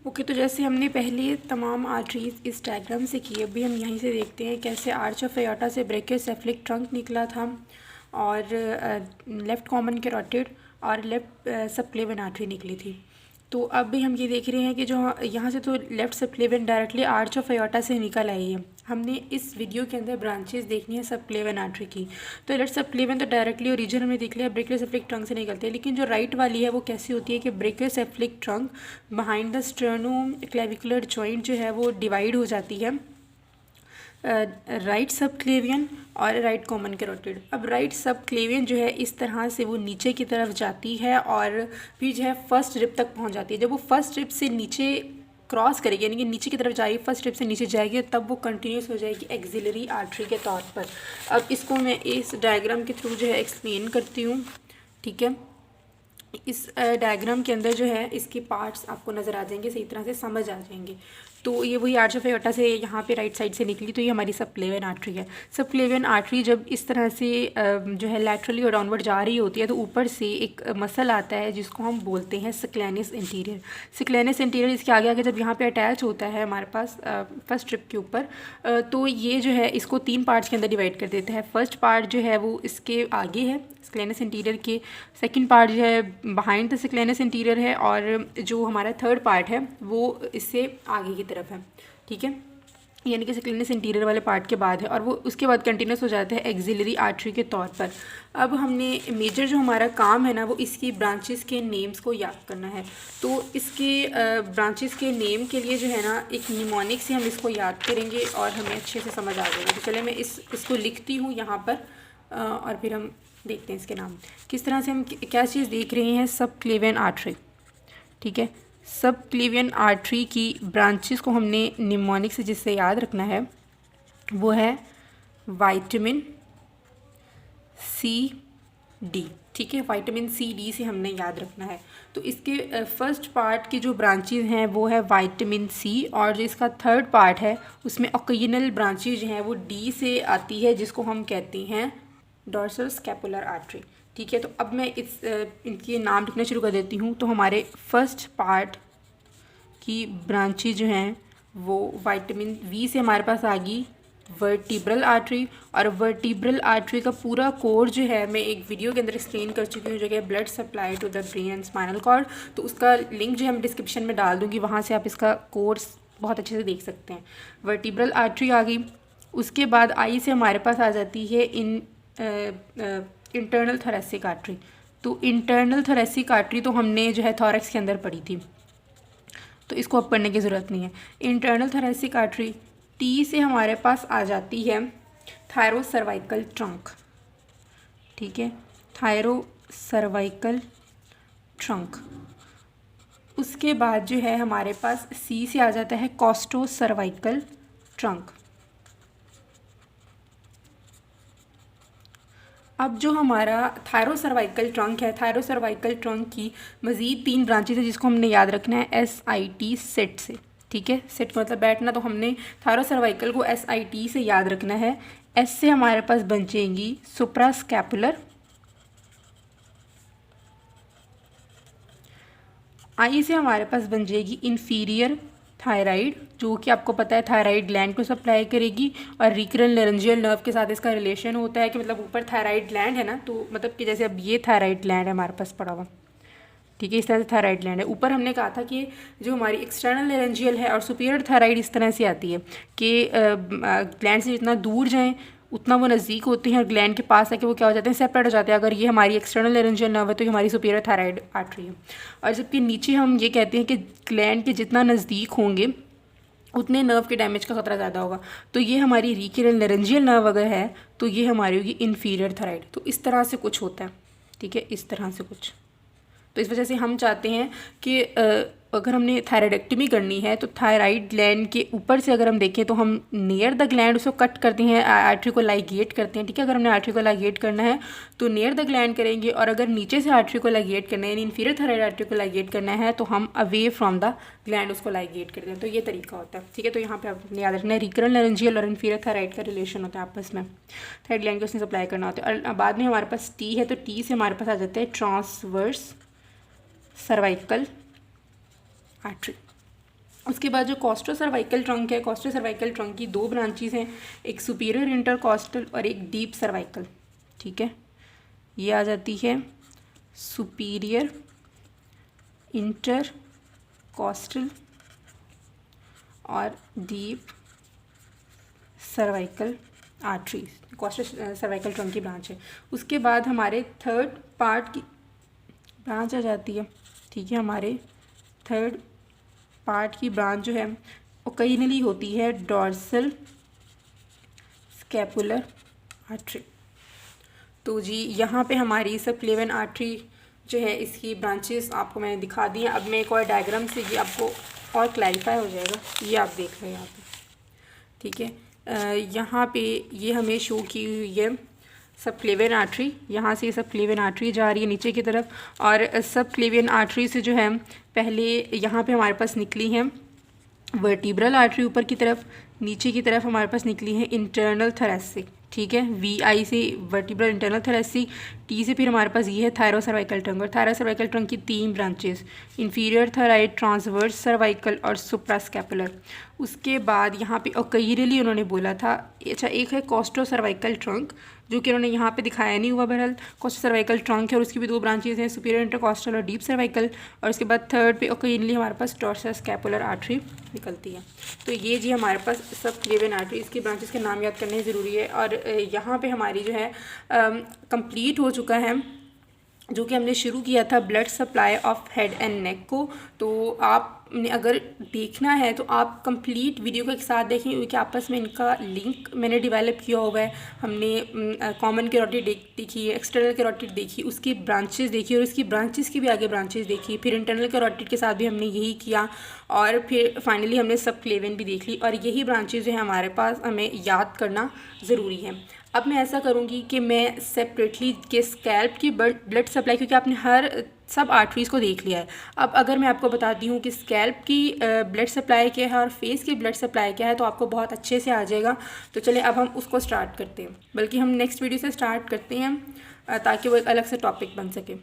Okay, तो जैसे हमने पहले तमाम आर्टरीज इस डायग्राम से की, अभी हम यहीं से देखते हैं कैसे आर्च ऑफ एओर्टा से ब्रैकियोसेफलिक ट्रंक निकला था और लेफ़्ट कॉमन कैरोटिड और लेफ़्ट सबक्लेवियन आर्टरी निकली थी। तो अब भी हम ये देख रहे हैं कि जो यहाँ से तो left subclavian directly arch of aorta से निकल आई है। हमने इस वीडियो के अंदर ब्रांचेस देखनी है सबक्लेवियन आर्टरी की। तो लेफ्ट सबक्लेवियन तो डायरेक्टली ओरिजिन हमने देख लिया, ब्रैकियोसेफलिक ट्रंक से निकलते हैं, लेकिन जो राइट वाली है वो कैसी होती है कि brachiocephalic trunk behind the sternoclavicular joint जो है वो डिवाइड हो जाती है राइट सब क्लेवियन और राइट कॉमन कैरोटिड। अब राइट सब क्लेवियन जो है इस तरह से वो नीचे की तरफ जाती है और फिर जो है फर्स्ट रिब तक पहुंच जाती है। जब वो फर्स्ट रिब से नीचे क्रॉस करेगी, यानी कि नीचे की तरफ जाएगी, फर्स्ट रिब से नीचे जाएगी, तब वो कंटिन्यूस हो जाएगी एक्सिलरी आर्टरी के तौर पर। अब इसको मैं इस डायग्राम के थ्रू जो है एक्सप्लेन करती हूँ, ठीक है। इस डायग्राम के अंदर जो है इसके पार्ट्स आपको नज़र आ जाएंगे, सही तरह से समझ आ जाएंगे। तो ये वही आर्च ऑफ एओर्टा से यहाँ पे राइट साइड से निकली, तो ये हमारी सबक्लेवियन आर्टरी है। सबक्लेवियन आर्टरी जब इस तरह से जो है लैटरली और डाउनवर्ड जा रही होती है, तो ऊपर से एक मसल आता है जिसको हम बोलते हैं सिक्लेनिस इंटीरियर। सिक्लेनिस इंटीरियर इसके आगे आगे जब यहाँ पे अटैच होता है हमारे पास फर्स्ट स्ट्रिप के ऊपर, तो ये जो है इसको 3 पार्ट्स के अंदर डिवाइड कर देता है। फर्स्ट पार्ट जो है वो इसके आगे है सिक्लेनिस इंटीरियर के, सेकंड पार्ट जो है बिहाइंड द सिक्लेनिस इंटीरियर है, और जो हमारा थर्ड पार्ट है वो इससे आगे की तरफ है, ठीक है, यानी कि सिक्लेनिस इंटीरियर वाले पार्ट के बाद है, और वो उसके बाद कंटिन्यूस हो जाता है एक्सिलरी आर्टरी के तौर पर। अब हमने मेजर जो हमारा काम है ना वो इसकी ब्रांचेस के नेम्स को याद करना है। तो इसके ब्रांचेस के नेम के लिए जो है ना एक निमोनिक से हम इसको याद करेंगे और हमें अच्छे से समझ आ जाएगा। तो चले मैं इसको लिखती हूँ यहाँ पर और फिर हम देखते हैं इसके नाम किस तरह से हम क्या चीज़ देख रहे हैं। सब क्लेवियन आर्टरी, ठीक है। सब क्लेवियन आर्टरी की ब्रांचेस को हमने निमोनिक से जिससे याद रखना है वो है विटामिन सी डी, ठीक है। विटामिन सी डी से हमने याद रखना है। तो इसके फर्स्ट पार्ट की जो ब्रांचेस हैं वो है विटामिन सी, और जो इसका थर्ड पार्ट है उसमें ऑक्यूनल ब्रांचेज जो हैं वो डी से आती है, जिसको हम कहते हैं डॉर्सल स्कैपुलर आर्टरी, ठीक है। तो अब मैं इनके नाम लिखना शुरू कर देती हूँ। तो हमारे फर्स्ट पार्ट की ब्रांचेज जो हैं वो विटामिन वी से हमारे पास आ गई वर्टिब्रल आर्टरी, और वर्टिब्रल आर्टरी का पूरा कोर्स जो है मैं एक वीडियो के अंदर एक्सप्लेन कर चुकी हूँ, जो कि blood supply to the brain and spinal cord. तो उसका लिंक जो है मैं डिस्क्रिप्शन में डाल दूँगी, वहाँ से आप इसका कोर्स बहुत अच्छे से देख सकते हैं। वर्टिब्रल आर्टरी आ गई, उसके बाद आई से हमारे पास आ जाती है इंटरनल थोरैसिक आर्टरी। तो इंटरनल थोरैसिक आर्टरी तो हमने जो है थॉरैक्स के अंदर पढ़ी थी, तो इसको अब पढ़ने की ज़रूरत नहीं है। इंटरनल थोरैसिक आर्टरी टी से हमारे पास आ जाती है थायरोसर्वाइकल ट्रंक, ठीक है, थायरोसर्वाइकल ट्रंक। उसके बाद जो है हमारे पास सी से आ जाता है कॉस्टोसर्वाइकल ट्रंक। अब जो हमारा थायरोसर्वाइकल ट्रंक है, थायरोसर्वाइकल ट्रंक की मज़ीद 3 ब्रांचेज है जिसको हमने याद रखना है SIT सेट से, ठीक है। सेट मतलब बैठना, तो हमने थायरोसर्वाइकल को SIT से याद रखना है। एस से हमारे पास बन जाएंगी सुप्रास्कैपुलर, आई से हमारे पास बन जाएगी इंफीरियर थायराइड, जो कि आपको पता है थायराइड ग्लैंड को सप्लाई करेगी, और रिकरल लेरेंजियल नर्व के साथ इसका रिलेशन होता है कि मतलब ऊपर थायराइड ग्लैंड है ना, तो मतलब कि जैसे अब ये थायराइड ग्लैंड है हमारे पास पड़ा हुआ, ठीक है, इस तरह से थायराइड ग्लैंड है। ऊपर हमने कहा था कि जो हमारी एक्सटर्नल लेरेंजियल है और सुपीरियर थायराइड इस तरह से आती है कि ग्लैंड से जितना दूर जाएँ उतना वो नज़दीक होती हैं, और ग्लैंड के पास आके वो क्या हो जाते हैं, सेपरेट हो जाते हैं। अगर ये हमारी एक्सटर्नल लेरेंजियल नर्व है तो ये हमारी सुपीरियर थायराइड आर्टरी है। और जबकि नीचे हम ये कहते हैं कि ग्लैंड के जितना नज़दीक होंगे उतने नर्व के डैमेज का खतरा ज़्यादा होगा। तो ये हमारी रीकरल लेरेंजियल नर्व अगर है तो ये हमारी होगी इंफीरियर थायराइड। तो इस तरह से कुछ होता है, ठीक है, इस तरह से कुछ। तो इस वजह से हम चाहते हैं कि अगर हमने थायराइडेक्टमी करनी है तो थायराइड ग्लैंड के ऊपर से अगर हम देखें तो हम नियर द ग्लैंड उसको कट करते हैं, आर्टरी को लाइगेट करते हैं, ठीक है। अगर हमने आर्टरी को लाइगेट करना है तो नियर द ग्लैंड करेंगे, और अगर नीचे से आर्टरी को लाइगेट करना है, यानी इंफीरियर थायराइड आर्टरी को लाइगेट करना है, तो हम अवे फ्रॉम द ग्लैंड उसको लाइगेट करते हैं। तो ये तरीका होता है, ठीक है। तो यहाँ पे आपने याद रखना है रिकरल लेरेंजियल और इंफीरियर थायराइड का रिलेशन होता है आपस में, थायराइड ग्लैंड को उसने सप्लाई करना होता है। और बाद में हमारे पास टी है, तो टी से हमारे पास आ जाता है ट्रांसवर्स सर्वाइकल आर्टरी, उसके बाद जो कॉस्टो सर्वाइकल ट्रंक है, कॉस्टो सर्वाइकल ट्रंक की दो ब्रांचेस हैं, एक सुपीरियर इंटरकॉस्टल और एक डीप सर्वाइकल। ठीक है, ये आ जाती है सुपीरियर इंटरकॉस्टल और deep cervical artery, costocervical trunk की ब्रांच है। उसके बाद हमारे थर्ड पार्ट की ब्रांच आ जाती है। ठीक है, हमारे थर्ड पार्ट की ब्रांच जो है ओकेजनली होती है डॉर्सल स्कैपुलर आर्टरी। तो जी यहाँ पे हमारी सबक्लेवियन आर्टरी जो है इसकी ब्रांचेस आपको मैंने दिखा दी हैं। अब मैं एक और डायग्राम से ये आपको और क्लैरिफाई हो जाएगा, ये आप देख रहे हैं यहाँ पे। ठीक है, यहाँ पे ये हमें शो की हुई है सबक्लेवियन आर्टरी, यहाँ से सबक्लेवियन आर्टरी जा रही है नीचे की तरफ, और सबक्लेवियन आर्टरी से जो है पहले यहाँ पे हमारे पास निकली है वर्टिब्रल आर्टरी ऊपर की तरफ, नीचे की तरफ हमारे पास निकली है इंटरनल थोरैसिक। ठीक है, VI से वर्टिब्रल इंटरनल थोरैसिक, T से फिर हमारे पास ये है थायरोसर्वाइकल ट्रंक। और थायरोसर्वाइकल ट्रंक की 3 ब्रांचेस, इंफीरियर थोराइड, ट्रांसवर्स सर्वाइकल और सुप्रास्कैपुलर। उसके बाद यहाँ पे ओकेजनली उन्होंने बोला था, अच्छा एक है कॉस्टो सर्वाइकल ट्रंक जो कि उन्होंने यहाँ पे दिखाया नहीं हुआ, बहरहाल कॉस्टो सर्वाइकल ट्रंक है और उसकी भी 2 ब्रांचेस हैं, सुपीरियर इंटरकॉस्टल और डीप सर्वाइकल। और उसके बाद थर्ड पे ओकेजनली हमारे पास डॉर्सल स्कैपुलर आर्टरी निकलती है। तो ये जी हमारे पास सबक्लेवियन आर्टरी, इसकी ब्रांचेस के नाम याद करने ज़रूरी है। और यहाँ पे हमारी जो है कंप्लीट हो चुका है जो कि हमने शुरू किया था blood supply of head and neck को। तो आपने अगर देखना है तो आप कंप्लीट वीडियो को एक साथ देखें, क्योंकि आपस में इनका लिंक मैंने डेवलप किया हुआ है। हमने कॉमन कैरोटिड देखी है, एक्सटर्नल कैरोटिड देखी, उसकी ब्रांचेस देखी और उसकी ब्रांचेस की भी आगे ब्रांचेस देखी, फिर इंटरनल कैरोटिड के साथ भी हमने यही किया और फिर फाइनली हमने सबक्लेवियन भी देख ली। और यही ब्रांचेस जो है हमारे पास हमें याद करना ज़रूरी है। अब मैं ऐसा करूँगी कि मैं सेपरेटली के स्कैल्प की ब्लड सप्लाई, क्योंकि आपने हर सब आर्टरीज़ को देख लिया है, अब अगर मैं आपको बताती हूँ कि स्कैल्प की ब्लड सप्लाई क्या है और फेस की ब्लड सप्लाई क्या है तो आपको बहुत अच्छे से आ जाएगा। तो चलिए अब हम उसको स्टार्ट करते हैं, बल्कि हम नेक्स्ट वीडियो से स्टार्ट करते हैं ताकि वो एक अलग से टॉपिक बन सके।